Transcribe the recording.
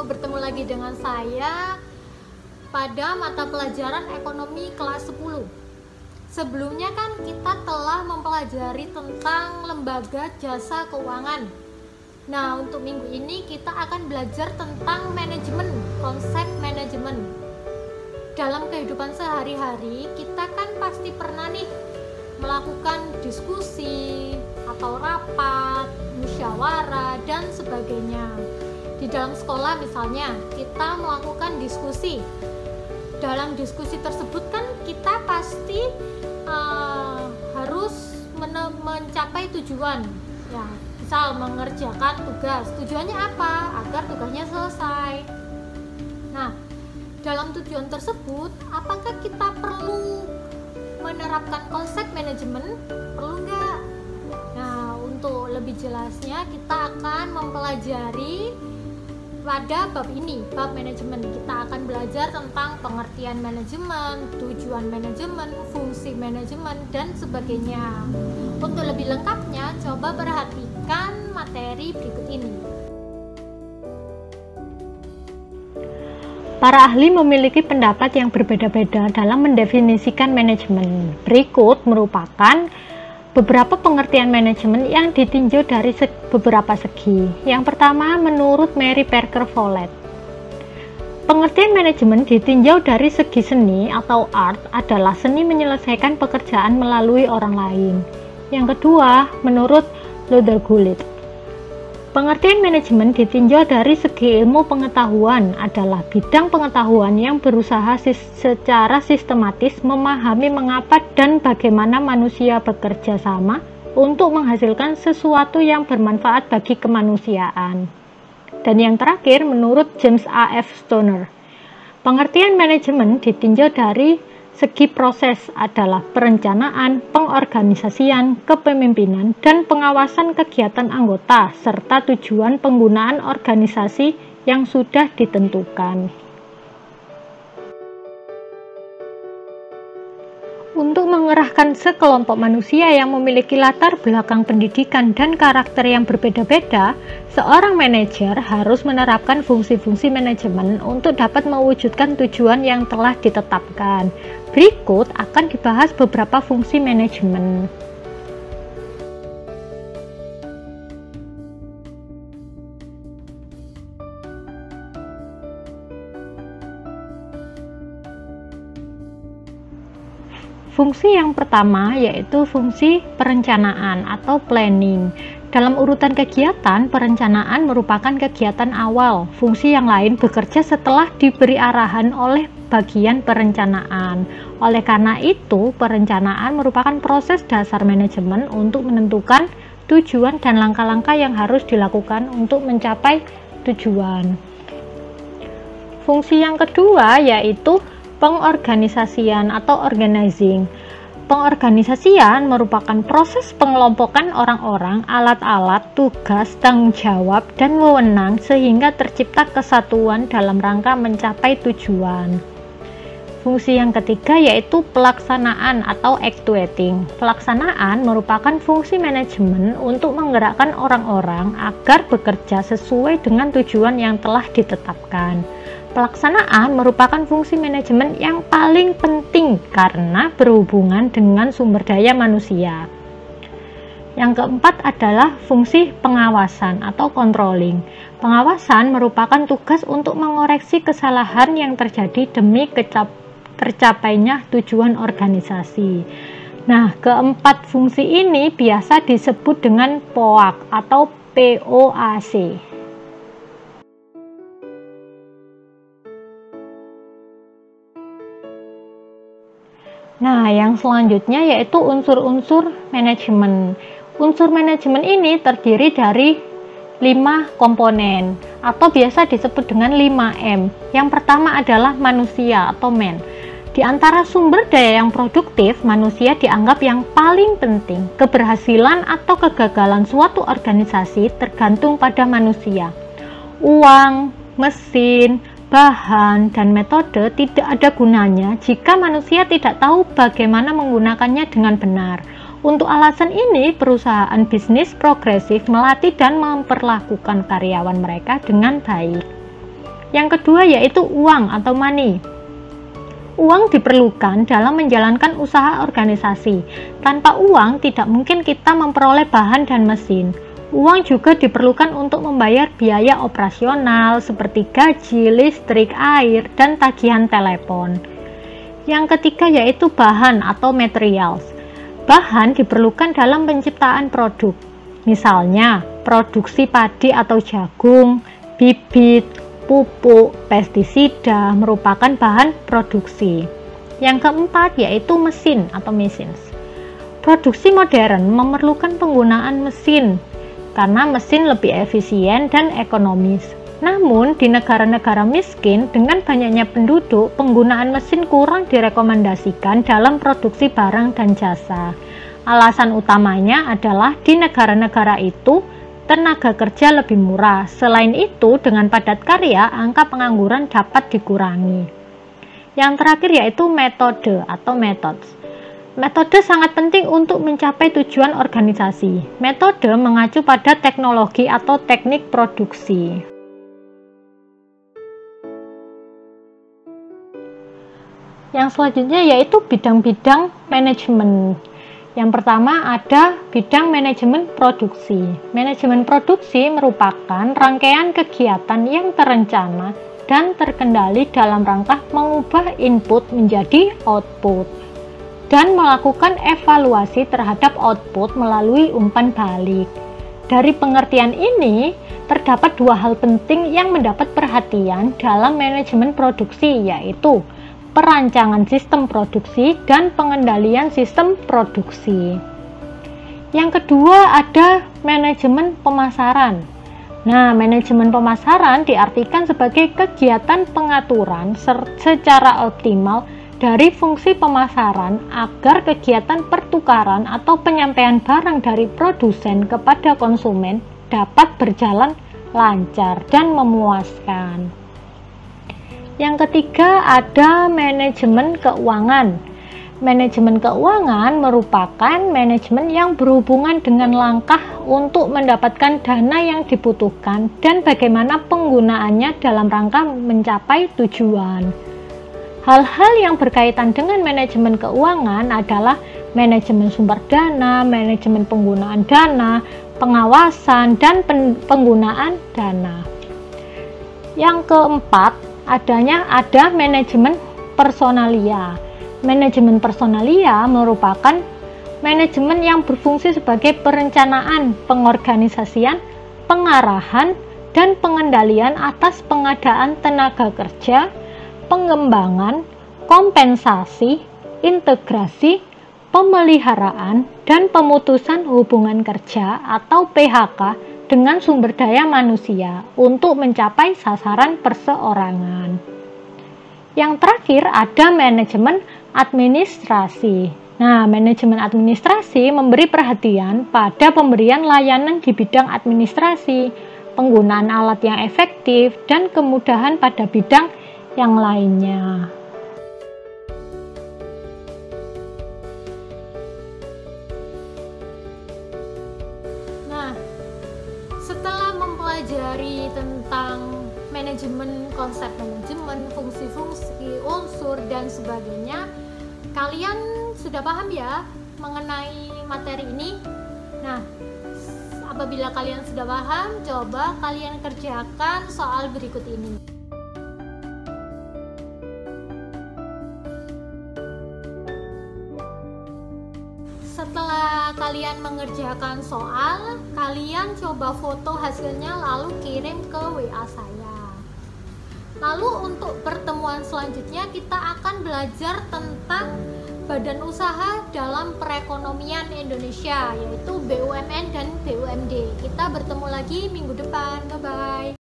bertemu lagi dengan saya pada mata pelajaran ekonomi kelas 10. Sebelumnya kan kita telah mempelajari tentang lembaga jasa keuangan. Nah, untuk minggu ini kita akan belajar tentang manajemen, konsep manajemen. Dalam kehidupan sehari-hari, kita kan pasti pernah nih melakukan diskusi atau rapat, musyawarah, dan sebagainya. Di dalam sekolah misalnya, kita melakukan diskusi. Dalam diskusi tersebut kan kita pasti harus mencapai tujuan. Ya, misal mengerjakan tugas. Tujuannya apa? Agar tugasnya selesai. Nah, dalam tujuan tersebut, apakah kita perlu menerapkan konsep manajemen? Perlu nggak? Nah, untuk lebih jelasnya kita akan mempelajari pada bab ini, bab manajemen. Kita akan belajar tentang pengertian manajemen, tujuan manajemen, fungsi manajemen, dan sebagainya. Untuk lebih lengkapnya, coba perhatikan materi berikut ini. Para ahli memiliki pendapat yang berbeda-beda dalam mendefinisikan manajemen. Berikut merupakan beberapa pengertian manajemen yang ditinjau dari beberapa segi. Yang pertama, menurut Mary Parker Follett, pengertian manajemen ditinjau dari segi seni atau art adalah seni menyelesaikan pekerjaan melalui orang lain. Yang kedua, menurut Luther Gulick, pengertian manajemen ditinjau dari segi ilmu pengetahuan adalah bidang pengetahuan yang berusaha secara sistematis memahami mengapa dan bagaimana manusia bekerja sama untuk menghasilkan sesuatu yang bermanfaat bagi kemanusiaan. Dan yang terakhir, menurut James A. F. Stoner, pengertian manajemen ditinjau dari segi proses adalah perencanaan, pengorganisasian, kepemimpinan, dan pengawasan kegiatan anggota, serta tujuan penggunaan organisasi yang sudah ditentukan. Untuk mengerahkan sekelompok manusia yang memiliki latar belakang pendidikan dan karakter yang berbeda-beda, seorang manajer harus menerapkan fungsi-fungsi manajemen untuk dapat mewujudkan tujuan yang telah ditetapkan. Berikut akan dibahas beberapa fungsi manajemen. Fungsi yang pertama yaitu fungsi perencanaan atau planning. Dalam urutan kegiatan, perencanaan merupakan kegiatan awal. Fungsi yang lain bekerja setelah diberi arahan oleh bagian perencanaan. Oleh karena itu, perencanaan merupakan proses dasar manajemen untuk menentukan tujuan dan langkah-langkah yang harus dilakukan untuk mencapai tujuan. Fungsi yang kedua yaitu pengorganisasian atau organizing. Pengorganisasian merupakan proses pengelompokan orang-orang, alat-alat, tugas, tanggung jawab, dan wewenang sehingga tercipta kesatuan dalam rangka mencapai tujuan. Fungsi yang ketiga yaitu pelaksanaan atau actuating. Pelaksanaan merupakan fungsi manajemen untuk menggerakkan orang-orang agar bekerja sesuai dengan tujuan yang telah ditetapkan. Pelaksanaan merupakan fungsi manajemen yang paling penting karena berhubungan dengan sumber daya manusia. Yang keempat adalah fungsi pengawasan atau controlling. Pengawasan merupakan tugas untuk mengoreksi kesalahan yang terjadi demi tercapainya tujuan organisasi. Nah, keempat fungsi ini biasa disebut dengan POAC atau POAC. Nah, yang selanjutnya yaitu unsur-unsur manajemen. Unsur manajemen ini terdiri dari 5 komponen atau biasa disebut dengan 5M. Yang pertama adalah manusia atau man. Di antara sumber daya yang produktif, manusia dianggap yang paling penting. Keberhasilan atau kegagalan suatu organisasi tergantung pada manusia. Uang, mesin, bahan, dan metode tidak ada gunanya jika manusia tidak tahu bagaimana menggunakannya dengan benar. Untuk alasan ini, perusahaan bisnis progresif melatih dan memperlakukan karyawan mereka dengan baik. Yang kedua yaitu uang atau money. Uang diperlukan dalam menjalankan usaha organisasi. Tanpa uang tidak mungkin kita memperoleh bahan dan mesin. Uang juga diperlukan untuk membayar biaya operasional seperti gaji, listrik, air, dan tagihan telepon. Yang ketiga yaitu bahan atau materials. Bahan diperlukan dalam penciptaan produk. Misalnya, produksi padi atau jagung, bibit, pupuk, pestisida merupakan bahan produksi. Yang keempat yaitu mesin atau machines. Produksi modern memerlukan penggunaan mesin karena mesin lebih efisien dan ekonomis. Namun, di negara-negara miskin dengan banyaknya penduduk, penggunaan mesin kurang direkomendasikan dalam produksi barang dan jasa. Alasan utamanya adalah di negara-negara itu tenaga kerja lebih murah. Selain itu, dengan padat karya, angka pengangguran dapat dikurangi. Yang terakhir yaitu metode atau methods. Metode sangat penting untuk mencapai tujuan organisasi. Metode mengacu pada teknologi atau teknik produksi. Yang selanjutnya yaitu bidang-bidang manajemen. Yang pertama ada bidang manajemen produksi. Manajemen produksi merupakan rangkaian kegiatan yang terencana dan terkendali dalam rangka mengubah input menjadi output dan melakukan evaluasi terhadap output melalui umpan balik. Dari pengertian ini, terdapat dua hal penting yang mendapat perhatian dalam manajemen produksi, yaitu perancangan sistem produksi dan pengendalian sistem produksi. Yang kedua ada manajemen pemasaran. Nah, manajemen pemasaran diartikan sebagai kegiatan pengaturan secara optimal dari fungsi pemasaran agar kegiatan pertukaran atau penyampaian barang dari produsen kepada konsumen dapat berjalan lancar dan memuaskan. Yang ketiga ada manajemen keuangan. Manajemen keuangan merupakan manajemen yang berhubungan dengan langkah untuk mendapatkan dana yang dibutuhkan dan bagaimana penggunaannya dalam rangka mencapai tujuan. Hal-hal yang berkaitan dengan manajemen keuangan adalah manajemen sumber dana, manajemen penggunaan dana, pengawasan, dan penggunaan dana. Yang keempat ada manajemen personalia. Manajemen personalia merupakan manajemen yang berfungsi sebagai perencanaan, pengorganisasian, pengarahan, dan pengendalian atas pengadaan tenaga kerja, pengembangan, kompensasi, integrasi, pemeliharaan, dan pemutusan hubungan kerja atau PHK dengan sumber daya manusia untuk mencapai sasaran perseorangan. Yang terakhir ada manajemen administrasi. Nah, manajemen administrasi memberi perhatian pada pemberian layanan di bidang administrasi, penggunaan alat yang efektif, dan kemudahan pada bidang yang lainnya. Nah, setelah mempelajari tentang manajemen, konsep manajemen, fungsi-fungsi, unsur, dan sebagainya, kalian sudah paham ya mengenai materi ini? Nah, apabila kalian sudah paham, coba kalian kerjakan soal berikut ini. Setelah kalian mengerjakan soal, kalian coba foto hasilnya lalu kirim ke WA saya. Lalu untuk pertemuan selanjutnya kita akan belajar tentang badan usaha dalam perekonomian Indonesia, yaitu BUMN dan BUMD. Kita bertemu lagi minggu depan. Bye-bye.